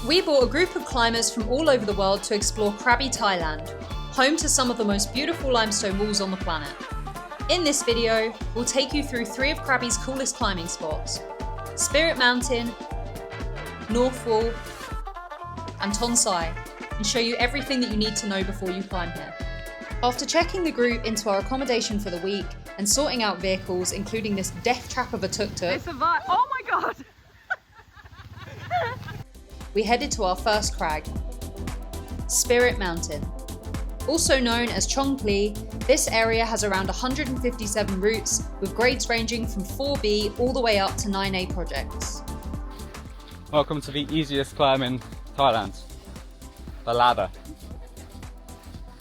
We brought a group of climbers from all over the world to explore Krabi, Thailand, home to some of the most beautiful limestone walls on the planet. In this video, we'll take you through 3 of Krabi's coolest climbing spots: Spirit Mountain, North Wall, and Tonsai, and show you everything that you need to know before you climb here. After checking the group into our accommodation for the week and sorting out vehicles, including this death trap of a tuk-tuk, oh my god! we headed to our first crag, Spirit Mountain. Also known as Chong Phli, this area has around 157 routes, with grades ranging from 4B all the way up to 9A projects. Welcome to the easiest climb in Thailand, the ladder.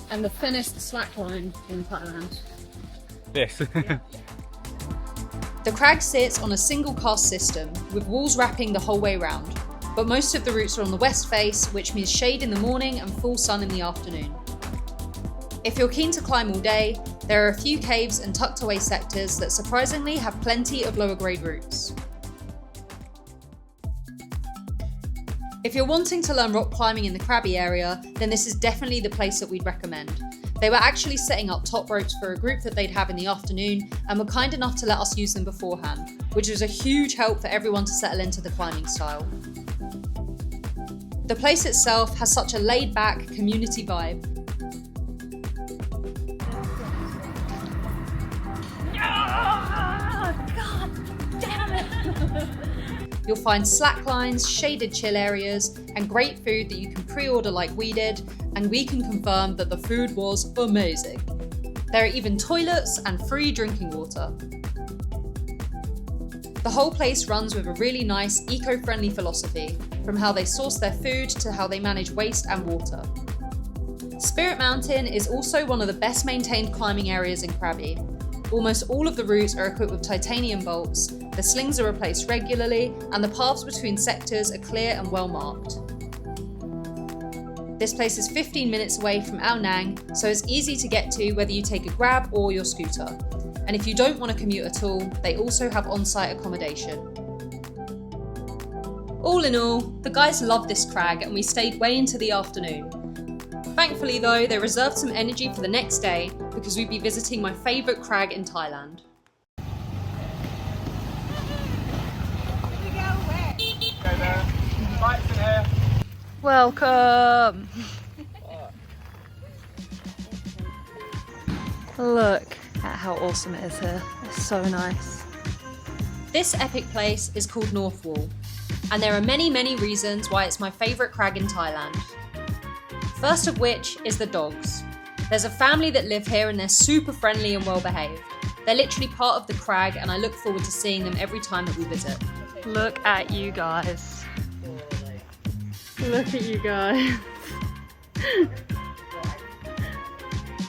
And the thinnest slackline in Thailand. This. The crag sits on a single cast system, with walls wrapping the whole way round, but most of the routes are on the west face, which means shade in the morning and full sun in the afternoon. If you're keen to climb all day, there are a few caves and tucked away sectors that surprisingly have plenty of lower grade routes. If you're wanting to learn rock climbing in the Krabi area, then this is definitely the place that we'd recommend. They were actually setting up top ropes for a group that they'd have in the afternoon and were kind enough to let us use them beforehand, which was a huge help for everyone to settle into the climbing style. The place itself has such a laid-back community vibe. God damn it! You'll find slack lines, shaded chill areas, and great food that you can pre-order like we did, and we can confirm that the food was amazing. There are even toilets and free drinking water. The whole place runs with a really nice, eco-friendly philosophy, from how they source their food to how they manage waste and water. Spirit Mountain is also one of the best maintained climbing areas in Krabi. Almost all of the routes are equipped with titanium bolts, the slings are replaced regularly, and the paths between sectors are clear and well marked. This place is 15 minutes away from Ao Nang, so it's easy to get to whether you take a grab or your scooter. And if you don't want to commute at all, they also have on-site accommodation. All in all, the guys loved this crag and we stayed way into the afternoon. Thankfully though, they reserved some energy for the next day because we'd be visiting my favourite crag in Thailand. Okay there, bikes in here. Welcome! Look at how awesome it is here. It's so nice. This epic place is called North Wall, and there are many reasons why it's my favourite crag in Thailand. First of which is the dogs. There's a family that live here and they're super friendly and well behaved. They're literally part of the crag and I look forward to seeing them every time that we visit. Look at you guys. Look at you guys.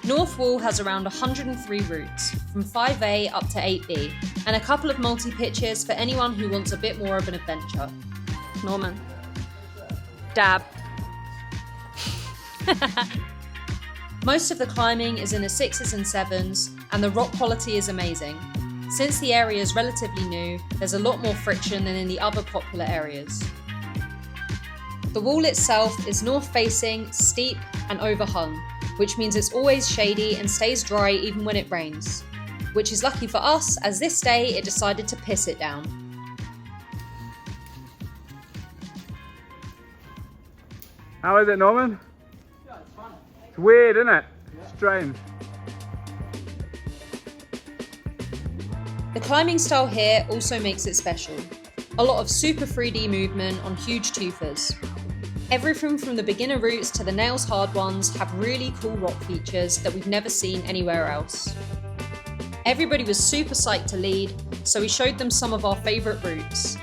North Wall has around 103 routes, from 5A up to 8B, and a couple of multi-pitches for anyone who wants a bit more of an adventure. Norman. Dab. Most of the climbing is in the 6s and 7s, and the rock quality is amazing. Since the area is relatively new, there's a lot more friction than in the other popular areas. The wall itself is north-facing, steep, and overhung, which means it's always shady and stays dry even when it rains. Which is lucky for us, as this day it decided to piss it down. How is it, Norman? Yeah, it's fun. It's weird, isn't it? Yeah. Strange. The climbing style here also makes it special. A lot of super 3D movement on huge tufas. Everything from the beginner routes to the nails hard ones have really cool rock features that we've never seen anywhere else. Everybody was super psyched to lead, so we showed them some of our favourite routes.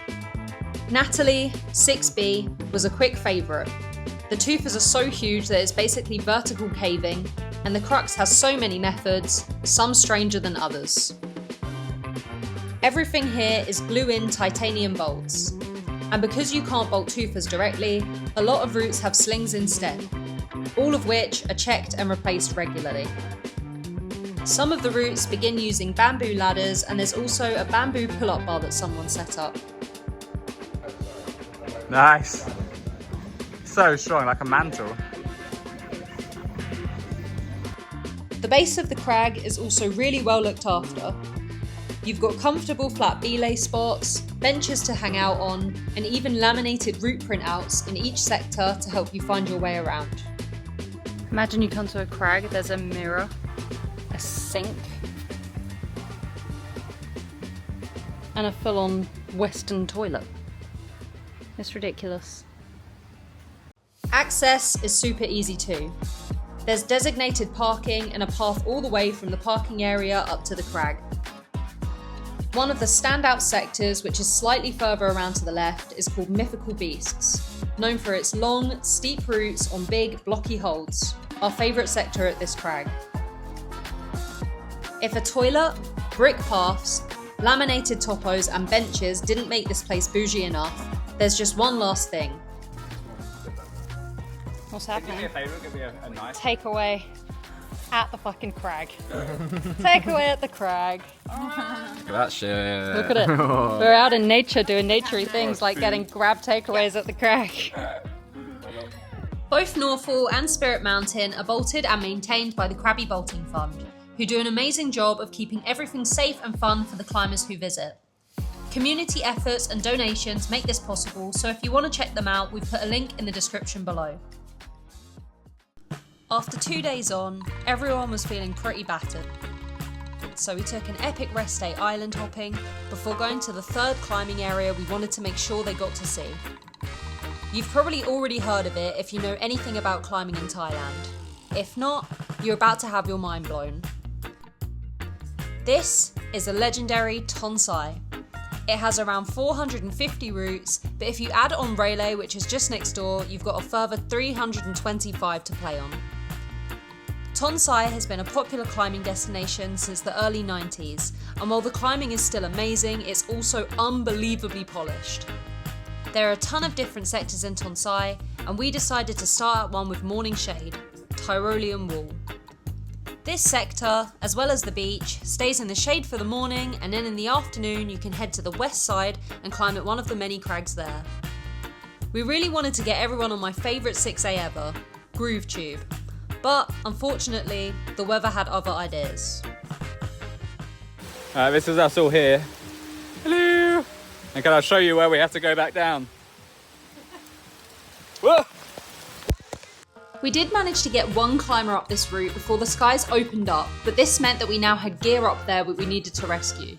Natalie, 6B, was a quick favourite. The tufas are so huge that it's basically vertical caving, and the crux has so many methods, some stranger than others. Everything here is glue-in titanium bolts. And because you can't bolt tufas directly, a lot of routes have slings instead, all of which are checked and replaced regularly. Some of the routes begin using bamboo ladders, and there's also a bamboo pull-up bar that someone set up. Nice. so strong, like a mantle. The base of the crag is also really well looked after. You've got comfortable flat belay spots, benches to hang out on, and even laminated route printouts in each sector to help you find your way around. Imagine you come to a crag, there's a mirror, a sink, and a full-on Western toilet. It's ridiculous. Access is super easy too. There's designated parking and a path all the way from the parking area up to the crag. One of the standout sectors, which is slightly further around to the left, is called Mythical Beasts, known for its long, steep routes on big, blocky holds, our favourite sector at this crag. If a toilet, brick paths, laminated topos and benches didn't make this place bougie enough, there's just one last thing. What's happening? Give me a favour, give me a nice. Takeaway at the fucking crag. Takeaway at the crag. Look at that shit. Look at it. We're out in nature doing naturey things like getting grab takeaways at the crag. Both Northall and Spirit Mountain are bolted and maintained by the Krabi Bolting Fund, who do an amazing job of keeping everything safe and fun for the climbers who visit. Community efforts and donations make this possible, so if you want to check them out, we've put a link in the description below. After 2 days on, everyone was feeling pretty battered. So we took an epic rest day island hopping before going to the third climbing area we wanted to make sure they got to see. You've probably already heard of it if you know anything about climbing in Thailand. If not, you're about to have your mind blown. This is a legendary Tonsai. It has around 450 routes, but if you add on Rayleigh, which is just next door, you've got a further 325 to play on. Tonsai has been a popular climbing destination since the early 90s, and while the climbing is still amazing, it's also unbelievably polished. There are a ton of different sectors in Tonsai, and we decided to start at one with morning shade, Tyrolean Wall. This sector, as well as the beach, stays in the shade for the morning, and then in the afternoon you can head to the west side and climb at one of the many crags there. We really wanted to get everyone on my favourite 6A ever, Groove Tube, but unfortunately the weather had other ideas. This is us all here. Hello! And can I show you where we have to go back down? Whoa! We did manage to get one climber up this route before the skies opened up, but this meant that we now had gear up there that we needed to rescue.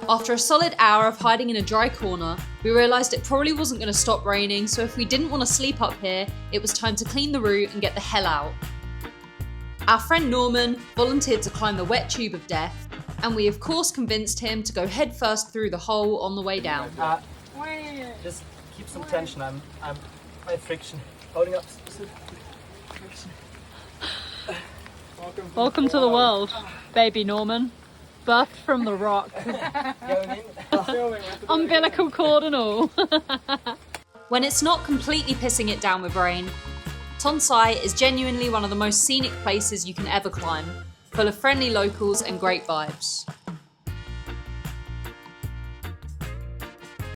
After a solid hour of hiding in a dry corner, we realised it probably wasn't going to stop raining, so if we didn't want to sleep up here, it was time to clean the route and get the hell out. Our friend Norman volunteered to climb the wet tube of death, and we of course convinced him to go head first through the hole on the way down. Just keep some tension. I have friction. Holding up. Welcome to the world, baby Norman. Birthed from the rock. Umbilical cord and all. When it's not completely pissing it down with rain, Tonsai is genuinely one of the most scenic places you can ever climb, full of friendly locals and great vibes.